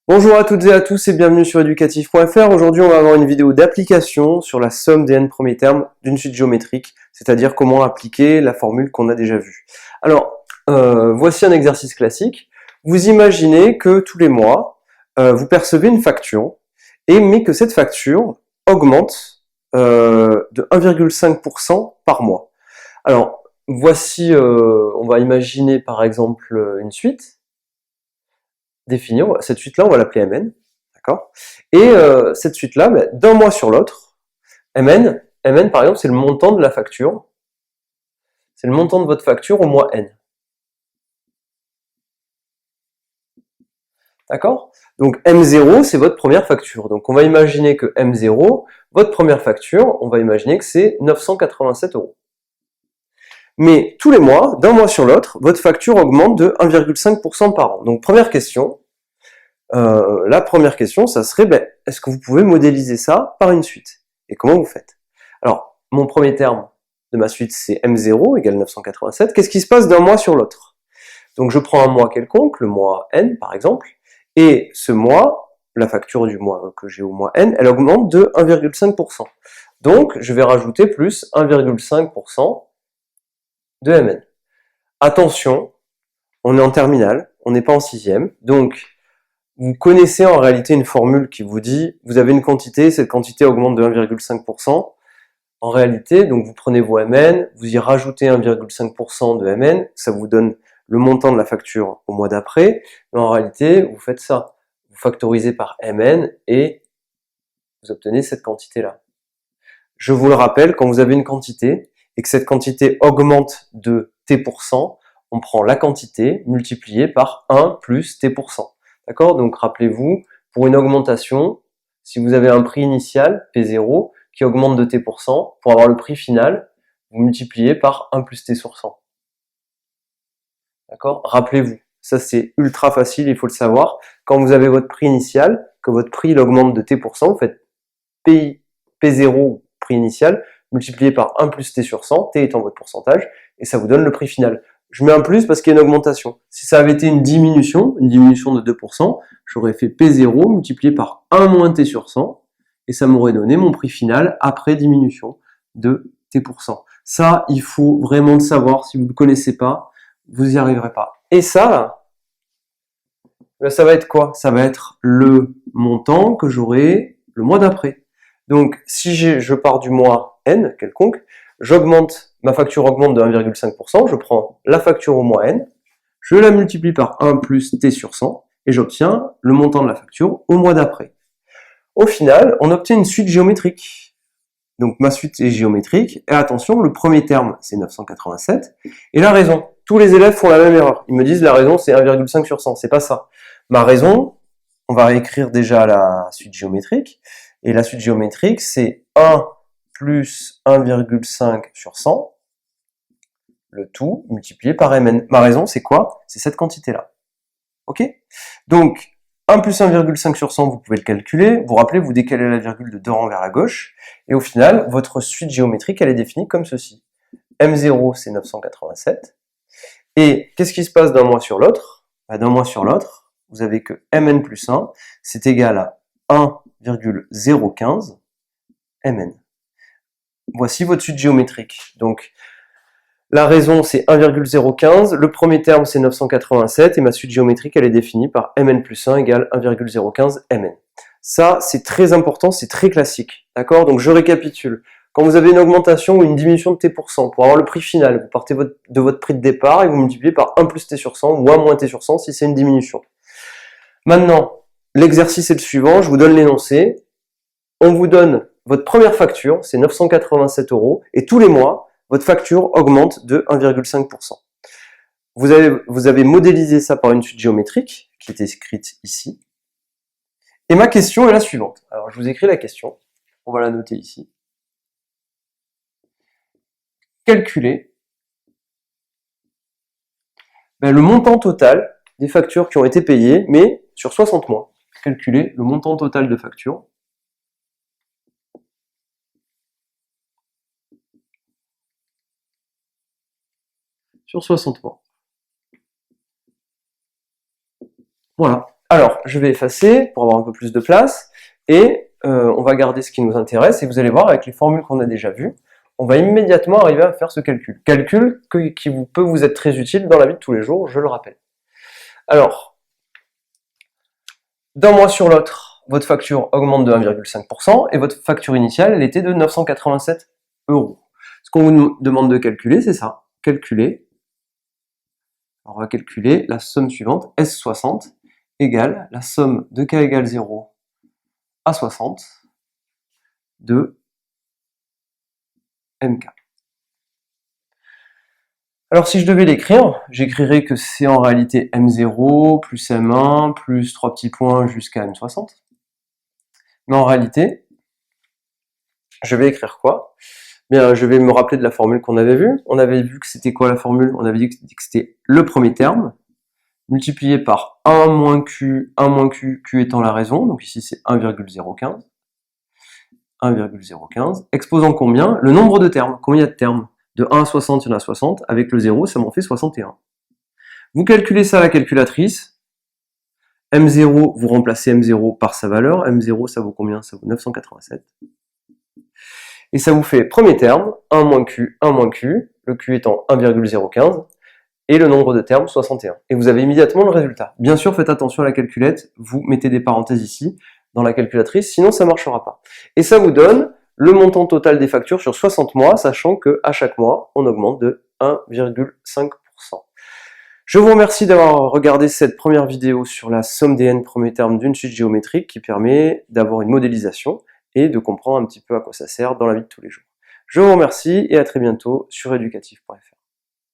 Bonjour à toutes et à tous et bienvenue sur educatif.fr. Aujourd'hui, on va avoir une vidéo d'application sur la somme des n premiers termes d'une suite géométrique, c'est-à-dire comment appliquer la formule qu'on a déjà vue. Alors, voici un exercice classique. Vous imaginez que tous les mois, vous percevez une facture, mais que cette facture augmente de 1,5% par mois. Alors, voici, on va imaginer par exemple une suite définie. Cette suite-là, on va l'appeler Mn, d'accord? Et cette suite-là, d'un mois sur l'autre, Mn, par exemple, c'est le montant de la facture. C'est le montant de votre facture au mois N. D'accord? Donc M0, c'est votre première facture. Donc on va imaginer que M0, votre première facture, on va imaginer que c'est 987 €. Mais tous les mois, d'un mois sur l'autre, votre facture augmente de 1,5% par an. Donc première question, la première question, ça serait, est-ce que vous pouvez modéliser ça par une suite? Et comment vous faites? Alors, mon premier terme de ma suite, c'est M0 égale 987. Qu'est-ce qui se passe d'un mois sur l'autre? Donc je prends un mois quelconque, le mois N par exemple, et ce mois, la facture du mois que j'ai au mois N, elle augmente de 1,5%. Donc je vais rajouter plus 1,5% de Mn. Attention, on est en terminale, on n'est pas en sixième, donc vous connaissez en réalité une formule qui vous dit, vous avez une quantité, cette quantité augmente de 1,5%. En réalité, donc vous prenez vos Mn, vous y rajoutez 1,5% de Mn, ça vous donne le montant de la facture au mois d'après, mais en réalité, vous faites ça. Vous factorisez par Mn et vous obtenez cette quantité-là. Je vous le rappelle, quand vous avez une quantité et que cette quantité augmente de t%, on prend la quantité multipliée par 1 plus t%. D'accord? Donc rappelez-vous, pour une augmentation, si vous avez un prix initial, P0, qui augmente de t%, pour avoir le prix final, vous multipliez par 1 plus t sur 100. D'accord? Rappelez-vous, ça c'est ultra facile, il faut le savoir. Quand vous avez votre prix initial, que votre prix il augmente de t%, vous faites P0, prix initial, multiplié par 1 plus t sur 100, t étant votre pourcentage, et ça vous donne le prix final. Je mets un plus parce qu'il y a une augmentation. Si ça avait été une diminution de 2%, j'aurais fait P0 multiplié par 1 moins t sur 100, et ça m'aurait donné mon prix final après diminution de t%. Ça, il faut vraiment le savoir. Si vous ne le connaissez pas, vous n'y arriverez pas. Et ça, ça va être quoi? Ça va être le montant que j'aurai le mois d'après. Donc, si je pars du mois N, quelconque, ma facture augmente de 1,5%, je prends la facture au mois N, je la multiplie par 1 plus T sur 100, et j'obtiens le montant de la facture au mois d'après. Au final, on obtient une suite géométrique. Donc, ma suite est géométrique, et attention, le premier terme, c'est 987, et la raison. Tous les élèves font la même erreur. Ils me disent, la raison, c'est 1,5 sur 100. C'est pas ça. Ma raison, on va écrire déjà la suite géométrique, et la suite géométrique, c'est 1 plus 1,5 sur 100, le tout multiplié par Mn. Ma raison, c'est quoi? C'est cette quantité-là. Ok? Donc, 1 plus 1,5 sur 100, vous pouvez le calculer. Vous rappelez, vous décalez la virgule de 2 rangs vers la gauche, et au final, votre suite géométrique, elle est définie comme ceci. M0, c'est 987, et qu'est-ce qui se passe d'un mois sur l'autre? D'un mois sur l'autre, vous avez que Mn plus 1, c'est égal à 1,015 Mn. Voici votre suite géométrique. Donc, la raison, c'est 1,015, le premier terme, c'est 987, et ma suite géométrique, elle est définie par Mn plus 1 égale 1,015 Mn. Ça, c'est très important, c'est très classique. D'accord? Donc, je récapitule. Quand vous avez une augmentation ou une diminution de t%, pour avoir le prix final, vous partez de votre prix de départ et vous multipliez par 1 plus t sur 100 ou 1 moins t sur 100 si c'est une diminution. Maintenant, l'exercice est le suivant, je vous donne l'énoncé. On vous donne votre première facture, c'est 987 €, et tous les mois, votre facture augmente de 1,5%. Vous avez modélisé ça par une suite géométrique, qui est écrite ici. Et ma question est la suivante. Alors, je vous écris la question. On va la noter ici. Calculez le montant total des factures qui ont été payées, mais sur 60 mois. Calculez le montant total de factures sur 60 mois. Voilà. Alors, je vais effacer pour avoir un peu plus de place, et on va garder ce qui nous intéresse, et vous allez voir, avec les formules qu'on a déjà vues, on va immédiatement arriver à faire ce calcul. Calcul qui peut vous être très utile dans la vie de tous les jours, je le rappelle. Alors, d'un mois sur l'autre, votre facture augmente de 1,5%, et votre facture initiale, elle était de 987 €. Ce qu'on vous demande de calculer, c'est ça. Calculer. Alors, on va calculer la somme suivante, S60, égale la somme de k égale 0 à 60 de mk. Alors si je devais l'écrire, j'écrirais que c'est en réalité M0 plus M1 plus 3 petits points jusqu'à M60. Mais en réalité, je vais écrire quoi? Bien, je vais me rappeler de la formule qu'on avait vue. On avait vu que c'était quoi la formule? On avait dit que c'était le premier terme, multiplié par 1 moins Q étant la raison, donc ici c'est 1,015. 1,015, exposant combien? Le nombre de termes. Combien il y a de termes? De 1 à 60, il y en a 60, avec le 0, ça m'en fait 61. Vous calculez ça à la calculatrice, M0, vous remplacez M0 par sa valeur, M0 ça vaut combien? Ça vaut 987. Et ça vous fait, premier terme, 1 moins Q, le Q étant 1,015, et le nombre de termes, 61. Et vous avez immédiatement le résultat. Bien sûr, faites attention à la calculette, vous mettez des parenthèses ici, dans la calculatrice, sinon ça ne marchera pas. Et ça vous donne le montant total des factures sur 60 mois, sachant qu'à chaque mois, on augmente de 1,5%. Je vous remercie d'avoir regardé cette première vidéo sur la somme des n premiers termes d'une suite géométrique qui permet d'avoir une modélisation et de comprendre un petit peu à quoi ça sert dans la vie de tous les jours. Je vous remercie et à très bientôt sur educatif.fr.